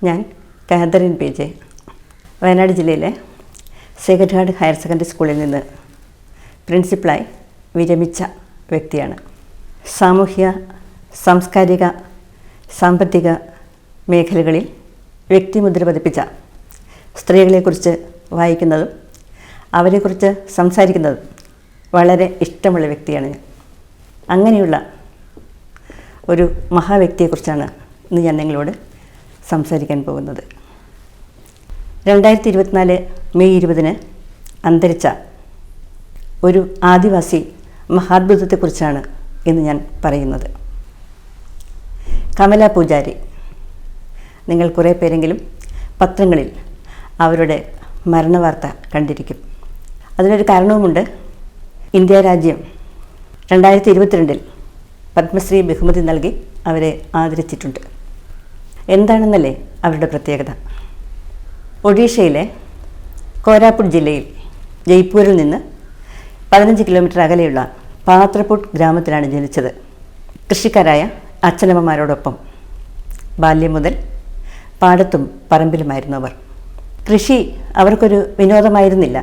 ഞാൻ Catherine PJ. Wayanad ജില്ലയിലെ Sacred higher secondary സ്കൂളിൽ നിന്ന് പ്രിൻസിപ്പളായി വിരമിച്ച വ്യക്തിയാണ്. സാമൂഹ്യ, സാംസ്കാരിക, സാമ്പത്തിക മേഖലകളിൽ വ്യക്തിമുദ്ര പതിപ്പിച്ച സ്ത്രീകളെക്കുറിച്ച് വായിക്കുന്നതും അവരെക്കുറിച്ച് സംസാരിക്കുന്നതും വളരെ ഇഷ്ടമുള്ള വ്യക്തിയാണ് ഞാൻ. അങ്ങനെയുള്ള ഒരു മഹാവ്യക്തിയെക്കുറിച്ചാണ് ഇന്ന് ഞാൻ നിങ്ങളോട് സംസാരിക്കാൻ പോകുന്നത്. 2024 മെയ് 20 അന്തരിച്ച ഒരു ആദിവാസി മഹാത്ഭുതത്തെക്കുറിച്ചാണ് ഇന്ന് ഞാൻ പറയുന്നത്. കമല പൂജാരി. നിങ്ങൾ കുറേ പേരെങ്കിലും പത്രങ്ങളിൽ അവരുടെ മരണവാർത്ത കണ്ടിരിക്കും. അതിനൊരു കാരണവുമുണ്ട്. ഇന്ത്യ രാജ്യം 2022 പത്മശ്രീ ബഹുമതി നൽകി അവരെ ആദരിച്ചിട്ടുണ്ട്. എന്താണെന്നല്ലേ അവരുടെ പ്രത്യേകത? ഒഡീഷയിലെ കോരാപുട്ട് ജില്ലയിൽ ജയ്പൂരിൽ നിന്ന് 15 കിലോമീറ്റർ അകലെയുള്ള പാത്രപുട്ട് ഗ്രാമത്തിലാണ് ജനിച്ചത്. കൃഷിക്കാരായ അച്ഛനമ്മമാരോടൊപ്പം ബാല്യം മുതൽ പാടത്തും പറമ്പിലുമായിരുന്നു അവർ. കൃഷി അവർക്കൊരു വിനോദമായിരുന്നില്ല,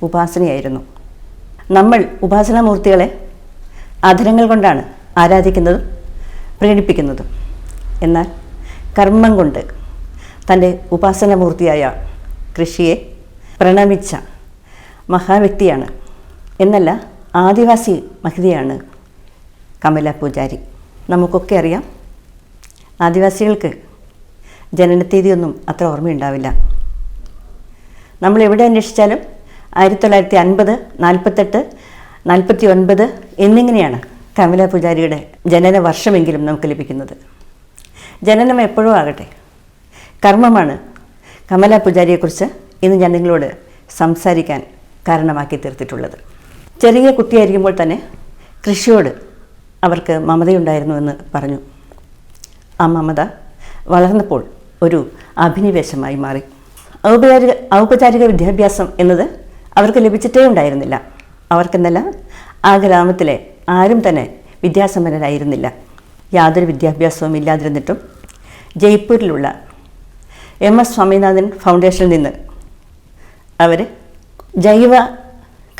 ഉപാസനയായിരുന്നു. നമ്മൾ ഉപാസനാമൂർത്തികളെ അധരങ്ങൾ കൊണ്ടാണ് ആരാധിക്കുന്നതും പ്രകടിപ്പിക്കുന്നതും. എന്നാൽ കർമ്മം കൊണ്ട് തൻ്റെ ഉപാസനാമൂർത്തിയായ കൃഷിയെ പ്രണമിച്ച മഹാവ്യക്തിയാണ്, എന്നല്ല ആദിവാസി മഹിതയാണ് കമല പൂജാരി. നമുക്കൊക്കെ അറിയാം, ആദിവാസികൾക്ക് ജനനത്തീയതിയൊന്നും അത്ര ഓർമ്മയുണ്ടാവില്ല. നമ്മൾ എവിടെ അന്വേഷിച്ചാലും 1950, 48, 49 എന്നിങ്ങനെയാണ് കമല പൂജാരിയുടെ ജനന വർഷമെങ്കിലും നമുക്ക് ലഭിക്കുന്നത്. ജനനം എപ്പോഴോ ആകട്ടെ, കർമ്മമാണ് കമല പൂജാരിയെക്കുറിച്ച് ഇന്ന് ഞാൻ നിങ്ങളോട് സംസാരിക്കാൻ കാരണമാക്കി തീർത്തിട്ടുള്ളത്. ചെറിയ കുട്ടിയായിരിക്കുമ്പോൾ തന്നെ കൃഷിയോട് അവർക്ക് മമതയുണ്ടായിരുന്നുവെന്ന് പറഞ്ഞു. ആ മമത വളർന്നപ്പോൾ ഒരു അഭിനിവേശമായി മാറി. ഔപചാരിക വിദ്യാഭ്യാസം എന്നത് അവർക്ക് ലഭിച്ചിട്ടേ ഉണ്ടായിരുന്നില്ല. അവർക്കെന്നല്ല, ആ ഗ്രാമത്തിലെ ആരും തന്നെ വിദ്യാസമ്പന്നരായിരുന്നില്ല. യാതൊരു വിദ്യാഭ്യാസവും ഇല്ലാതിരുന്നിട്ടും ജയ്പൂരിലുള്ള MS സ്വാമിനാഥൻ ഫൗണ്ടേഷനിൽ നിന്ന് അവർ ജൈവ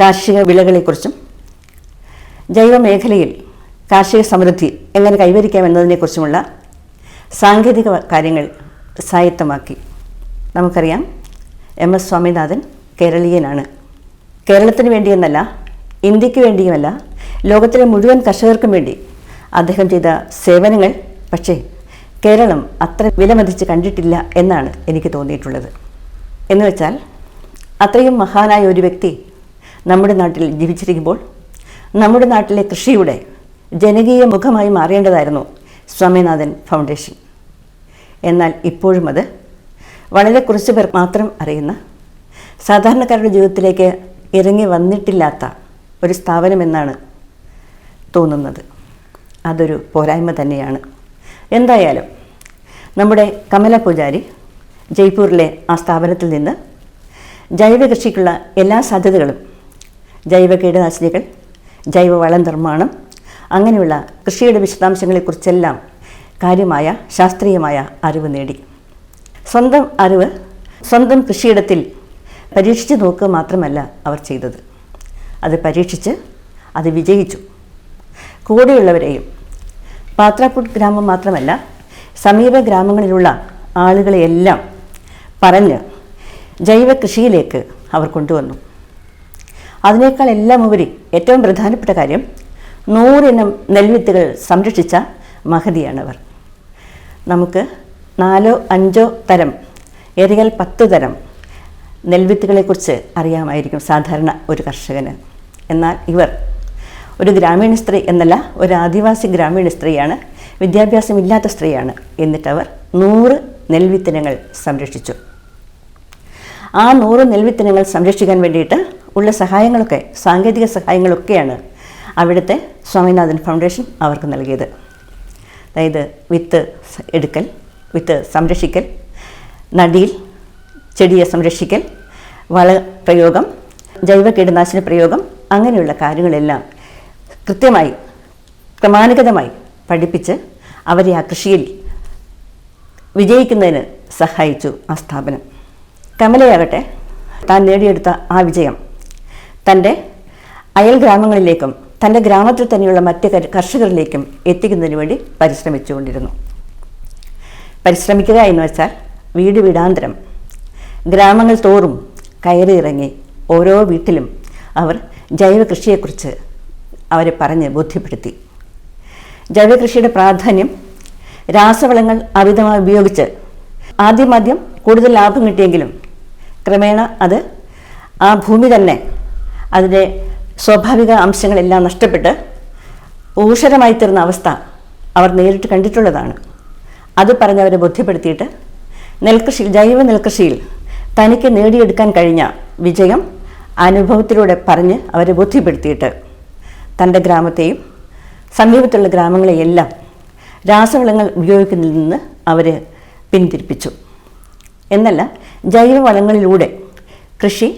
കാർഷിക വിളകളെക്കുറിച്ചും ജൈവ മേഖലയിൽ കാർഷിക സമൃദ്ധി എങ്ങനെ കൈവരിക്കാമെന്നതിനെക്കുറിച്ചുമുള്ള സാങ്കേതിക കാര്യങ്ങൾ സ്വായത്തമാക്കി. നമുക്കറിയാം, MS സ്വാമിനാഥൻ കേരളീയനാണ്. കേരളത്തിന് വേണ്ടിയെന്നല്ല, ഇന്ത്യക്ക് വേണ്ടിയുമല്ല, ലോകത്തിലെ മുഴുവൻ കർഷകർക്കും വേണ്ടി അദ്ദേഹം ചെയ്ത സേവനങ്ങൾ പക്ഷേ കേരളം അത്ര വിലമതിച്ച് കണ്ടിട്ടില്ല എന്നാണ് എനിക്ക് തോന്നിയിട്ടുള്ളത്. എന്ന് വെച്ചാൽ, അത്രയും മഹാനായ ഒരു വ്യക്തി നമ്മുടെ നാട്ടിൽ ജീവിച്ചിരിക്കുമ്പോൾ നമ്മുടെ നാട്ടിലെ കൃഷിയുടെ ജനകീയ മുഖമായി മാറേണ്ടതായിരുന്നു സ്വാമിനാഥൻ ഫൗണ്ടേഷൻ. എന്നാൽ ഇപ്പോഴും അത് വളരെ കുറച്ച് പേർ മാത്രം അറിയുന്ന, സാധാരണക്കാരുടെ ജീവിതത്തിലേക്ക് ഇറങ്ങി വന്നിട്ടില്ലാത്ത ഒരു സ്ഥാപനമെന്നാണ് തോന്നുന്നത്. അതൊരു പോരായ്മ തന്നെയാണ്. എന്തായാലും നമ്മുടെ കമല പൂജാരി ജയ്പൂരിലെ ആ സ്ഥാപനത്തിൽ നിന്ന് ജൈവ കൃഷിക്കുള്ള എല്ലാ സാധ്യതകളും, ജൈവ കീടനാശിനികൾ, ജൈവവള നിർമ്മാണം, അങ്ങനെയുള്ള കൃഷിയുടെ വിശദാംശങ്ങളെക്കുറിച്ചെല്ലാം കാര്യമായ ശാസ്ത്രീയമായ അറിവ് നേടി. സ്വന്തം അറിവ് സ്വന്തം കൃഷിയിടത്തിൽ പരീക്ഷിച്ച് നോക്കുക മാത്രമല്ല അവർ ചെയ്തത്. അത് പരീക്ഷിച്ച് അത് വിജയിച്ചു. കൂടെയുള്ളവരെയും, പാത്രപുട്ട് ഗ്രാമം മാത്രമല്ല സമീപ ഗ്രാമങ്ങളിലുള്ള ആളുകളെയെല്ലാം പറഞ്ഞ് ജൈവ കൃഷിയിലേക്ക് അവർ കൊണ്ടുവന്നു. അതിനേക്കാൾ എല്ലാം ഉപരി ഏറ്റവും പ്രധാനപ്പെട്ട കാര്യം, 100 ഇനം നെൽവിത്തുകൾ സംരക്ഷിച്ച മഹതിയാണവർ. നമുക്ക് 4, 5 തരം, ഏറിയാൽ 10 തരം നെൽവിത്തുകളെക്കുറിച്ച് അറിയാമായിരിക്കും സാധാരണ ഒരു കർഷകന്. എന്നാൽ ഇവർ ഒരു ഗ്രാമീണ സ്ത്രീ എന്നല്ല, ഒരു ആദിവാസി ഗ്രാമീണ സ്ത്രീയാണ്, വിദ്യാഭ്യാസമില്ലാത്ത സ്ത്രീയാണ്. എന്നിട്ടവർ 100 നെൽവിത്തിനങ്ങൾ സംരക്ഷിച്ചു. ആ 100 നെൽവിത്തിനങ്ങൾ സംരക്ഷിക്കാൻ വേണ്ടിയിട്ട് ഉള്ള സഹായങ്ങളൊക്കെ, സാങ്കേതിക സഹായങ്ങളൊക്കെയാണ് അവിടുത്തെ സ്വാമിനാഥൻ ഫൗണ്ടേഷൻ അവർക്ക് നൽകിയത്. അതായത് വിത്ത് എടുക്കൽ, വിത്ത് സംരക്ഷിക്കൽ, നടിയിൽ ചെടിയെ സംരക്ഷിക്കൽ, വളപ്രയോഗം, ജൈവ കീടനാശിനി പ്രയോഗം, അങ്ങനെയുള്ള കാര്യങ്ങളെല്ലാം കൃത്യമായി ക്രമാനുഗതമായി പഠിപ്പിച്ച് അവരെ ആ കൃഷിയിൽ വിജയിക്കുന്നതിന് സഹായിച്ചു ആ സ്ഥാപനം. കമലയാകട്ടെ താൻ നേടിയെടുത്ത ആ വിജയം തൻ്റെ അയൽ ഗ്രാമങ്ങളിലേക്കും തൻ്റെ ഗ്രാമത്തിൽ തന്നെയുള്ള മറ്റ് കർഷകരിലേക്കും എത്തിക്കുന്നതിന് വേണ്ടി പരിശ്രമിച്ചുകൊണ്ടിരുന്നു. പരിശ്രമിക്കുക എന്ന് വെച്ചാൽ വീട് വീടാന്തരം ഗ്രാമങ്ങൾ തോറും കയറി ഇറങ്ങി ഓരോ വീട്ടിലും അവർ ജൈവ കൃഷിയെക്കുറിച്ച് അവരെ പറഞ്ഞ് ബോധ്യപ്പെടുത്തി. ജൈവ കൃഷിയുടെ പ്രാധാന്യം, രാസവളങ്ങൾ അമിതമായി ഉപയോഗിച്ച് ആദ്യം കൂടുതൽ ലാഭം കിട്ടിയെങ്കിലും ക്രമേണ അത് ആ ഭൂമി തന്നെ അതിൻ്റെ സ്വാഭാവിക അംശങ്ങളെല്ലാം നഷ്ടപ്പെട്ട് ഊഷരമായി തീർന്ന അവസ്ഥ അവർ നേരിട്ട് കണ്ടിട്ടുള്ളതാണ്. അത് പറഞ്ഞവരെ ബോധ്യപ്പെടുത്തിയിട്ട് ജൈവ നെൽകൃഷിയിൽ തനിക്ക് നേടിയെടുക്കാൻ കഴിഞ്ഞ വിജയം അനുഭവത്തിലൂടെ പറഞ്ഞ് അവരെ ബോധ്യപ്പെടുത്തിയിട്ട് തൻ്റെ ഗ്രാമത്തെയും സമീപത്തുള്ള ഗ്രാമങ്ങളെയെല്ലാം രാസവളങ്ങൾ ഉപയോഗിക്കുന്നതിൽ നിന്ന് അവർ പിന്തിരിപ്പിച്ചു. എന്നല്ല, ജൈവവളങ്ങളിലൂടെ കൃഷി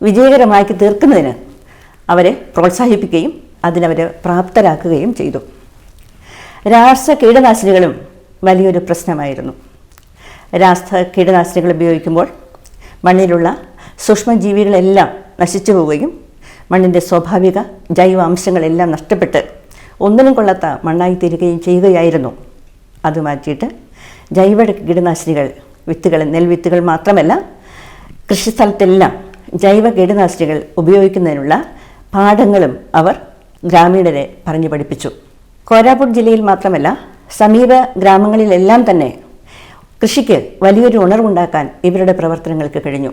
വിജയകരമാക്കി തീർക്കുന്നതിന് അവരെ പ്രോത്സാഹിപ്പിക്കുകയും അതിനവരെ പ്രാപ്തരാക്കുകയും ചെയ്തു. കീടനാശിനികളും വലിയൊരു പ്രശ്നമായിരുന്നു. കീടനാശിനികൾ ഉപയോഗിക്കുമ്പോൾ മണ്ണിലുള്ള സൂക്ഷ്മജീവികളെല്ലാം നശിച്ചു പോവുകയും മണ്ണിൻ്റെ സ്വാഭാവിക ജൈവ അംശങ്ങളെല്ലാം നഷ്ടപ്പെട്ട് ഒന്നിനും കൊള്ളാത്ത മണ്ണായി തീരുകയും ചെയ്യുകയായിരുന്നു. അത് മാറ്റിയിട്ട് ജൈവ കീടനാശിനികൾ നെൽവിത്തുകൾ മാത്രമല്ല കൃഷിസ്ഥലത്തെല്ലാം ജൈവ കീടനാശിനികൾ ഉപയോഗിക്കുന്നതിനുള്ള പാഠങ്ങളും അവർ ഗ്രാമീണരെ പറഞ്ഞു പഠിപ്പിച്ചു. കോരാപുട്ട് ജില്ലയിൽ മാത്രമല്ല, സമീപ ഗ്രാമങ്ങളിലെല്ലാം തന്നെ കൃഷിക്ക് വലിയൊരു ഉണർവുണ്ടാക്കാൻ ഇവരുടെ പ്രവർത്തനങ്ങൾക്ക് കഴിഞ്ഞു.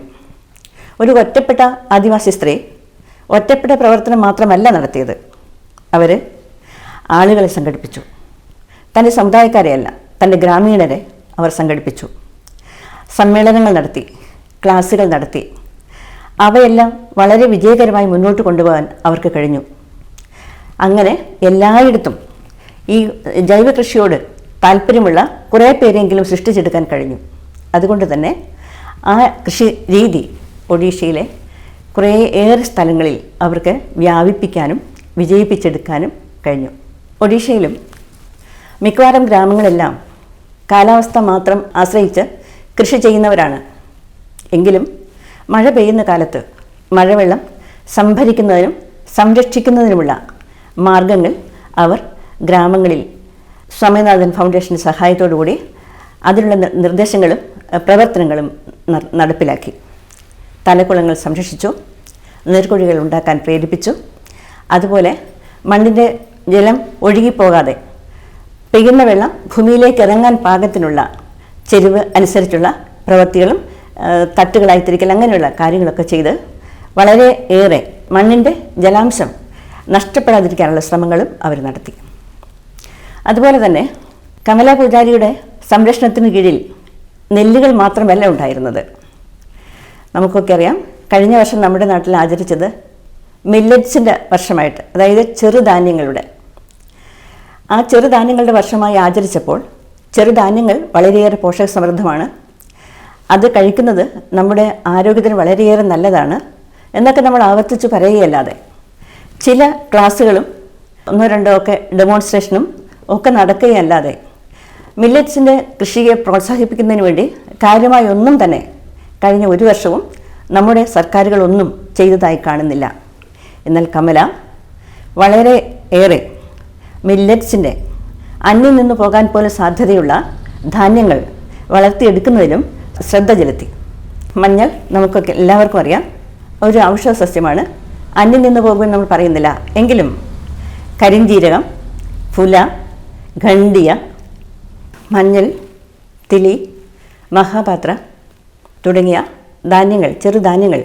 ഒരു ഒറ്റപ്പെട്ട ആദിവാസി സ്ത്രീ ഒറ്റപ്പെട്ട പ്രവർത്തനം മാത്രമല്ല നടത്തിയത്. അവർ ആളുകളെ സംഘടിപ്പിച്ചു. തൻ്റെ സമുദായക്കാരെയല്ല, തൻ്റെ ഗ്രാമീണരെ അവർ സംഘടിപ്പിച്ചു. സമ്മേളനങ്ങൾ നടത്തി, ക്ലാസുകൾ നടത്തി. അവയെല്ലാം വളരെ വിജയകരമായി മുന്നോട്ട് കൊണ്ടുപോകാൻ അവർക്ക് കഴിഞ്ഞു. അങ്ങനെ എല്ലായിടത്തും ഈ ജൈവ കൃഷിയോട് താല്പര്യമുള്ള കുറേ പേരെങ്കിലും സൃഷ്ടിച്ചെടുക്കാൻ കഴിഞ്ഞു. അതുകൊണ്ട് തന്നെ ആ കൃഷി രീതി ഒഡീഷയിലെ കുറേയേറെ സ്ഥലങ്ങളിൽ അവർക്ക് വ്യാപിപ്പിക്കാനും വിജയിപ്പിച്ചെടുക്കാനും കഴിഞ്ഞു. ഒഡീഷയിലും മിക്കവാറും ഗ്രാമങ്ങളെല്ലാം കാലാവസ്ഥ മാത്രം ആശ്രയിച്ച് കൃഷി ചെയ്യുന്നവരാണ്. എങ്കിലും മഴ പെയ്യുന്ന കാലത്ത് മഴവെള്ളം സംഭരിക്കുന്നതിനും സംരക്ഷിക്കുന്നതിനുമുള്ള മാർഗങ്ങൾ അവർ ഗ്രാമങ്ങളിൽ സ്വാമിനാഥൻ ഫൗണ്ടേഷൻ്റെ സഹായത്തോടുകൂടി അതിനുള്ള നിർദ്ദേശങ്ങളും പ്രവർത്തനങ്ങളും നടപ്പിലാക്കി. തലക്കുളങ്ങൾ സംരക്ഷിച്ചു, നീർക്കുഴികൾ ഉണ്ടാക്കാൻ പ്രേരിപ്പിച്ചു. അതുപോലെ മണ്ണിൻ്റെ ജലം ഒഴുകിപ്പോകാതെ പെയ്യുന്ന വെള്ളം ഭൂമിയിലേക്ക് ഇറങ്ങാൻ പാകത്തിനുള്ള ചെരിവ് അനുസരിച്ചുള്ള പ്രവൃത്തികളും തട്ടുകളായി തിരിക്കൽ അങ്ങനെയുള്ള കാര്യങ്ങളൊക്കെ ചെയ്ത് വളരെ ഏറെ മണ്ണിൻ്റെ ജലാംശം നഷ്ടപ്പെടാതിരിക്കാനുള്ള ശ്രമങ്ങളും അവർ നടത്തി. അതുപോലെ തന്നെ കമല പൂജാരിയുടെ സംരക്ഷണത്തിന് കീഴിൽ നെല്ലുകൾ മാത്രമല്ല ഉണ്ടായിരുന്നത്. നമുക്കൊക്കെ അറിയാം, കഴിഞ്ഞ വർഷം നമ്മുടെ നാട്ടിൽ ആചരിച്ചത് മില്ലറ്റ്സിൻ്റെ വർഷമായിട്ട്, അതായത് ചെറുധാന്യങ്ങളുടെ. ആ ചെറുധാന്യങ്ങളുടെ വർഷമായി ആചരിച്ചപ്പോൾ ചെറുധാന്യങ്ങൾ വളരെയേറെ പോഷക സമൃദ്ധമാണ്, അത് കഴിക്കുന്നത് നമ്മുടെ ആരോഗ്യത്തിന് വളരെയേറെ നല്ലതാണ് എന്നൊക്കെ നമ്മൾ ആവർത്തിച്ച് പറയുകയല്ലാതെ ചില ക്ലാസ്സുകളും ഒന്നോ രണ്ടോ ഒക്കെ ഡെമോൺസ്ട്രേഷനും ഒക്കെ നടക്കുകയല്ലാതെ മില്ലറ്റ്സിൻ്റെ കൃഷിയെ പ്രോത്സാഹിപ്പിക്കുന്നതിന് വേണ്ടി കാര്യമായി ഒന്നും തന്നെ കഴിഞ്ഞ ഒരു വർഷവും നമ്മുടെ സർക്കാരുകളൊന്നും ചെയ്തതായി കാണുന്നില്ല. എന്നാൽ കമല വളരെ ഏറെ മില്ലറ്റ്സിൻ്റെ അന്യം നിന്ന് പോകാൻ പോലും സാധ്യതയുള്ള ധാന്യങ്ങൾ വളർത്തിയെടുക്കുന്നതിലും ശ്രദ്ധ ചെലുത്തി. മഞ്ഞൾ നമുക്കൊക്കെ എല്ലാവർക്കും അറിയാം, ഒരു ഔഷധ സസ്യമാണ്. അന്യം നിന്ന് പോകുമെന്ന് നമ്മൾ പറയുന്നില്ല. എങ്കിലും കരിഞ്ജീരകം, ഫുല, ഖണ്ഡിയ, മഞ്ഞൾ, തിലി, മഹാപാത്ര തുടങ്ങിയ ധാന്യങ്ങൾ, ചെറുധാന്യങ്ങൾ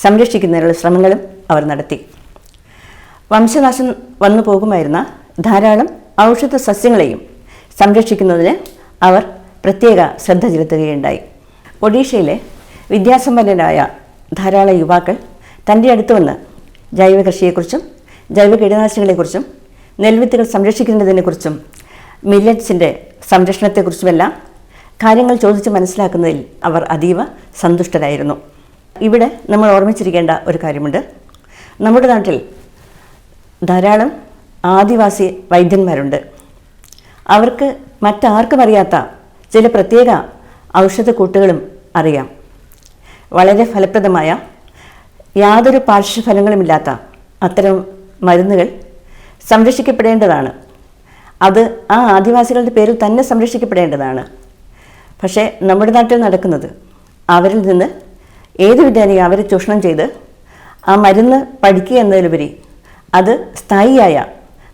സംരക്ഷിക്കുന്നതിനുള്ള ശ്രമങ്ങളും അവർ നടത്തി. വംശനാശം വന്നു പോകുമായിരുന്ന ധാരാളം ഔഷധ സസ്യങ്ങളെയും സംരക്ഷിക്കുന്നതിന് അവർ പ്രത്യേക ശ്രദ്ധ ചെലുത്തുകയുണ്ടായി. ഒഡീഷയിലെ വിദ്യാസമ്പന്നരായ ധാരാളം യുവാക്കൾ തൻ്റെ അടുത്ത് വന്ന് ജൈവ കൃഷിയെക്കുറിച്ചും ജൈവ കീടനാശിനികളെക്കുറിച്ചും നെൽവിത്തുകൾ സംരക്ഷിക്കുന്നതിനെക്കുറിച്ചും മില്ലറ്റ്സിൻ്റെ സംരക്ഷണത്തെക്കുറിച്ചുമെല്ലാം കാര്യങ്ങൾ ചോദിച്ച് മനസ്സിലാക്കുന്നതിൽ അവർ അതീവ സന്തുഷ്ടരായിരുന്നു. ഇവിടെ നമ്മൾ ഓർമ്മിച്ചിരിക്കേണ്ട ഒരു കാര്യമുണ്ട്. നമ്മുടെ നാട്ടിൽ ധാരാളം ആദിവാസി വൈദ്യന്മാരുണ്ട്. അവർക്ക് മറ്റാർക്കും അറിയാത്ത ചില പ്രത്യേക ഔഷധക്കൂട്ടുകളും അറിയാം. വളരെ ഫലപ്രദമായ യാതൊരു പാർശ്വഫലങ്ങളുമില്ലാത്ത അത്തരം മരുന്നുകൾ സംരക്ഷിക്കപ്പെടേണ്ടതാണ്. അത് ആ ആദിവാസികളുടെ പേരിൽ തന്നെ സംരക്ഷിക്കപ്പെടേണ്ടതാണ്. പക്ഷേ നമ്മുടെ നാട്ടിൽ നടക്കുന്നത് അവരിൽ നിന്ന് ഏത് വിധേനയും അവരെ ചൂഷണം ചെയ്ത് ആ മരുന്ന് പഠിക്കുക എന്നതിലുപരി അത് സ്ഥായിയായ,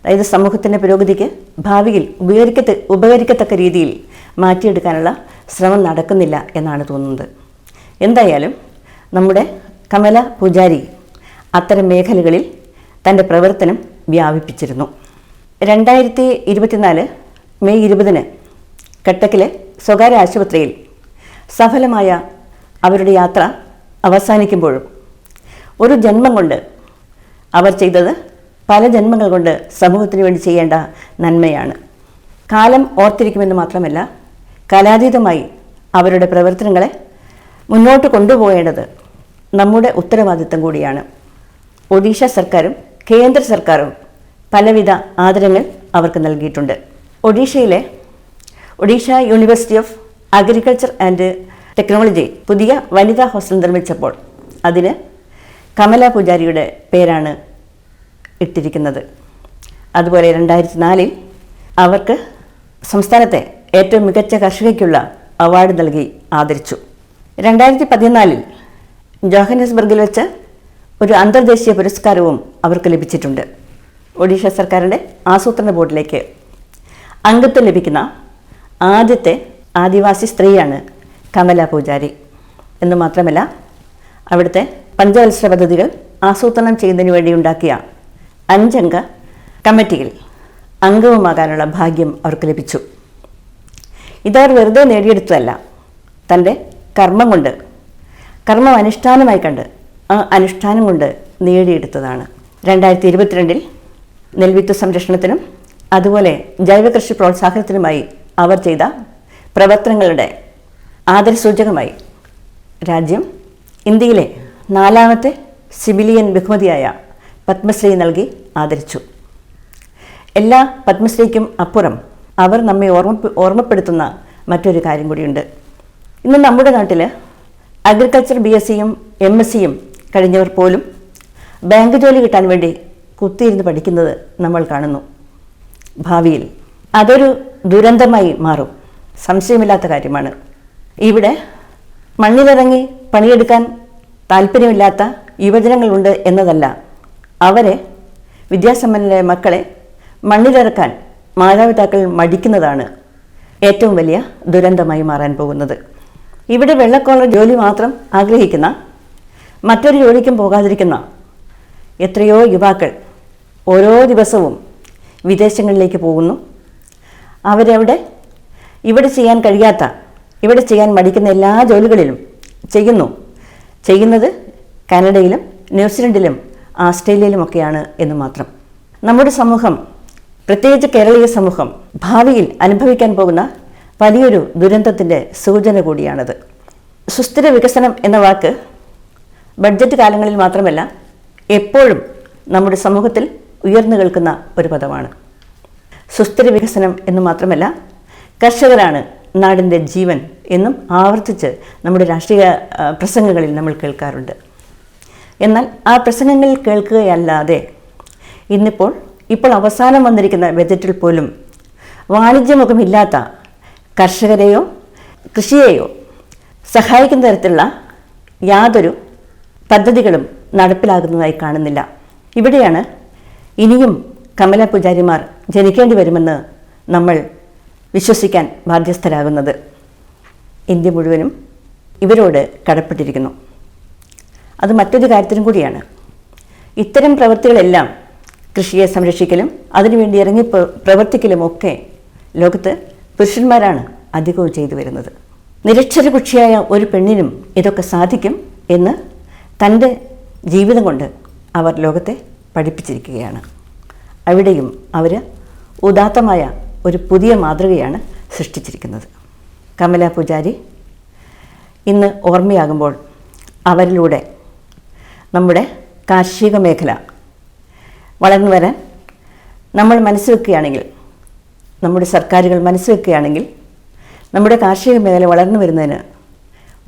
അതായത് സമൂഹത്തിൻ്റെ പുരോഗതിക്ക് ഭാവിയിൽ ഉപകരിക്കത്തക്ക രീതിയിൽ മാറ്റിയെടുക്കാനുള്ള ശ്രമം നടക്കുന്നില്ല എന്നാണ് തോന്നുന്നത്. എന്തായാലും നമ്മുടെ കമല പൂജാരി അത്തരം മേഖലകളിൽ തൻ്റെ പ്രവർത്തനം വ്യാപിപ്പിച്ചിരുന്നു. 2024 മെയ് 20 കട്ടക്കിലെ സ്വകാര്യ ആശുപത്രിയിൽ സഫലമായ അവരുടെ യാത്ര അവസാനിക്കുമ്പോഴും ഒരു ജന്മം കൊണ്ട് അവർ ചെയ്തത് പല ജന്മങ്ങൾ കൊണ്ട് സമൂഹത്തിന് വേണ്ടി ചെയ്യേണ്ട നന്മയാണ്. കാലം ഓർത്തിരിക്കുമെന്ന് മാത്രമല്ല, കാലാതീതമായി അവരുടെ പ്രവർത്തനങ്ങളെ മുന്നോട്ട് കൊണ്ടുപോകേണ്ടത് നമ്മുടെ ഉത്തരവാദിത്തം കൂടിയാണ്. ഒഡീഷ സർക്കാരും കേന്ദ്ര സർക്കാരും പലവിധ ആദരങ്ങൾ അവർക്ക് നൽകിയിട്ടുണ്ട്. Odisha university of agriculture and technology പുതിയ വനിതാ ഹോസ്റ്റൽ നിർമ്മിച്ചപ്പോൾ അതിന് കമല പൂജാരിയുടെ പേരാണ് ഇട്ടിരിക്കുന്നത്. അതുപോലെ 2004 അവർക്ക് സംസ്ഥാനത്തെ ഏറ്റവും മികച്ച കർഷകയ്ക്കുള്ള അവാർഡ് നൽകി ആദരിച്ചു. 2014 ജോഹന്നസ്ബർഗിൽ വെച്ച് ഒരു അന്തർദേശീയ പുരസ്കാരവും അവർക്ക് ലഭിച്ചിട്ടുണ്ട്. ഒഡീഷ സർക്കാരിൻ്റെ ആസൂത്രണ ബോർഡിലേക്ക് അംഗത്വം ലഭിക്കുന്ന ആദ്യത്തെ ആദിവാസി സ്ത്രീയാണ് കമല പൂജാരി എന്ന് മാത്രമല്ല, അവിടുത്തെ പഞ്ചവത്സര പദ്ധതികൾ ആസൂത്രണം ചെയ്യുന്നതിന് വേണ്ടി ഉണ്ടാക്കിയ 5 അംഗ കമ്മിറ്റിയിൽ അംഗവുമാകാനുള്ള ഭാഗ്യം അവർക്ക് ലഭിച്ചു. ഇതവർ വെറുതെ നേടിയെടുത്തതല്ല, തൻ്റെ കർമ്മം അനുഷ്ഠാനമായി കണ്ട് ആ അനുഷ്ഠാനം കൊണ്ട് നേടിയെടുത്തതാണ്. 2022 നെൽവിത്ത് സംരക്ഷണത്തിനും അതുപോലെ ജൈവകൃഷി പ്രോത്സാഹനത്തിനുമായി അവർ ചെയ്ത പ്രവർത്തനങ്ങളുടെ ആദരസൂചകമായി രാജ്യം ഇന്ത്യയിലെ 4ാമത്തെ സിവിലിയൻ ബഹുമതിയായ പത്മശ്രീ നൽകി ആദരിച്ചു. എല്ലാ പത്മശ്രീക്കും അപ്പുറം അവർ നമ്മെ ഓർമ്മപ്പെടുത്തുന്ന മറ്റൊരു കാര്യം കൂടിയുണ്ട്. ഇന്ന് നമ്മുടെ നാട്ടിൽ അഗ്രികൾച്ചർ BScയും MScയും കഴിഞ്ഞവർ പോലും ബാങ്ക് ജോലി കിട്ടാൻ വേണ്ടി കുത്തിയിരുന്ന് പഠിക്കുന്നത് നമ്മൾ കാണുന്നു. ഭാവിയിൽ അതൊരു ദുരന്തമായി മാറും, സംശയമില്ലാത്ത കാര്യമാണ്. ഇവിടെ മണ്ണിലിറങ്ങി പണിയെടുക്കാൻ താല്പര്യമില്ലാത്ത യുവജനങ്ങളുണ്ട് എന്നതല്ല, അവരെ വിദ്യാസമ്പന്നരായ മക്കളെ മണ്ണിലിറക്കാൻ മാതാപിതാക്കൾ മടിക്കുന്നതാണ് ഏറ്റവും വലിയ ദുരന്തമായി മാറാൻ പോകുന്നത്. ഇവിടെ വെള്ളക്കോളർ ജോലി മാത്രം ആഗ്രഹിക്കുന്ന, മറ്റൊരു ജോലിക്കും പോകാതിരിക്കുന്ന എത്രയോ യുവാക്കൾ ഓരോ ദിവസവും വിദേശങ്ങളിലേക്ക് പോകുന്നു. ഇവിടെ ചെയ്യാൻ കഴിയാത്ത, ഇവിടെ ചെയ്യാൻ മടിക്കുന്ന എല്ലാ ജോലികളിലും ചെയ്യുന്നത് കാനഡയിലും ന്യൂസിലൻഡിലും ആസ്ട്രേലിയയിലുമൊക്കെയാണ് എന്ന് മാത്രം. നമ്മുടെ സമൂഹം, പ്രത്യേകിച്ച് കേരളീയ സമൂഹം, ഭാവിയിൽ അനുഭവിക്കാൻ പോകുന്ന വലിയൊരു ദുരന്തത്തിൻ്റെ സൂചന കൂടിയാണത്. സുസ്ഥിര വികസനം എന്ന വാക്ക് ബഡ്ജറ്റ് കാലങ്ങളിൽ മാത്രമല്ല, എപ്പോഴും നമ്മുടെ സമൂഹത്തിൽ ഉയർന്നു കേൾക്കുന്ന ഒരു പദമാണ്. സുസ്ഥിര വികസനം എന്ന് മാത്രമല്ല, കർഷകരാണ് നാടിൻ്റെ ജീവൻ എന്നും ആവർത്തിച്ച് നമ്മുടെ രാഷ്ട്രീയ പ്രസംഗങ്ങളിൽ നമ്മൾ കേൾക്കാറുണ്ട്. എന്നാൽ ആ പ്രസംഗങ്ങൾ കേൾക്കുകയല്ലാതെ ഇപ്പോൾ അവസാനം വന്നിരിക്കുന്ന ബജറ്റിൽ പോലും വാണിജ്യമുഖമില്ലാത്ത കർഷകരെയോ കൃഷിയെയോ സഹായിക്കുന്ന തരത്തിലുള്ള യാതൊരു പദ്ധതികളും നടപ്പിലാകുന്നതായി കാണുന്നില്ല. ഇവിടെയാണ് ഇനിയും കമല പൂജാരിമാർ ജനിക്കേണ്ടി വരുമെന്ന് നമ്മൾ വിശ്വസിക്കാൻ ബാധ്യസ്ഥരാകുന്നത്. ഇന്ത്യ മുഴുവനും ഇവരോട് കടപ്പെട്ടിരിക്കുന്നു. അത് മറ്റൊരു കാര്യത്തിനും കൂടിയാണ്. ഇത്തരം പ്രവൃത്തികളെല്ലാം, കൃഷിയെ സംരക്ഷിക്കലും അതിനുവേണ്ടി ഇറങ്ങി പ്രവർത്തിക്കലുമൊക്കെ ലോകത്ത് പുരുഷന്മാരാണ് അധികവും ചെയ്തു വരുന്നത്. നിരക്ഷരകുക്ഷിയായ ഒരു പെണ്ണിനും ഇതൊക്കെ സാധിക്കും എന്ന് തൻ്റെ ജീവിതം കൊണ്ട് അവർ ലോകത്തെ പഠിപ്പിച്ചിരിക്കുകയാണ്. അവിടെയും അവർ ഉദാത്തമായ ഒരു പുതിയ മാതൃകയാണ് സൃഷ്ടിച്ചിരിക്കുന്നത്. കമല പൂജാരി ഇന്ന് ഓർമ്മയാകുമ്പോൾ അവരിലൂടെ നമ്മുടെ കാർഷിക മേഖല വളർന്നു വരാൻ നമ്മൾ മനസ്സ് വെക്കുകയാണെങ്കിൽ, നമ്മുടെ സർക്കാരുകൾ മനസ്സ് വെക്കുകയാണെങ്കിൽ, നമ്മുടെ കാർഷിക മേഖല വളർന്നു വരുന്നതിന്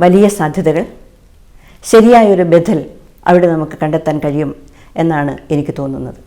വലിയ സാധ്യതകൾ, ശരിയായൊരു ബദൽ അവിടെ നമുക്ക് കണ്ടെത്താൻ കഴിയും എന്നാണ് എനിക്ക് തോന്നുന്നത്.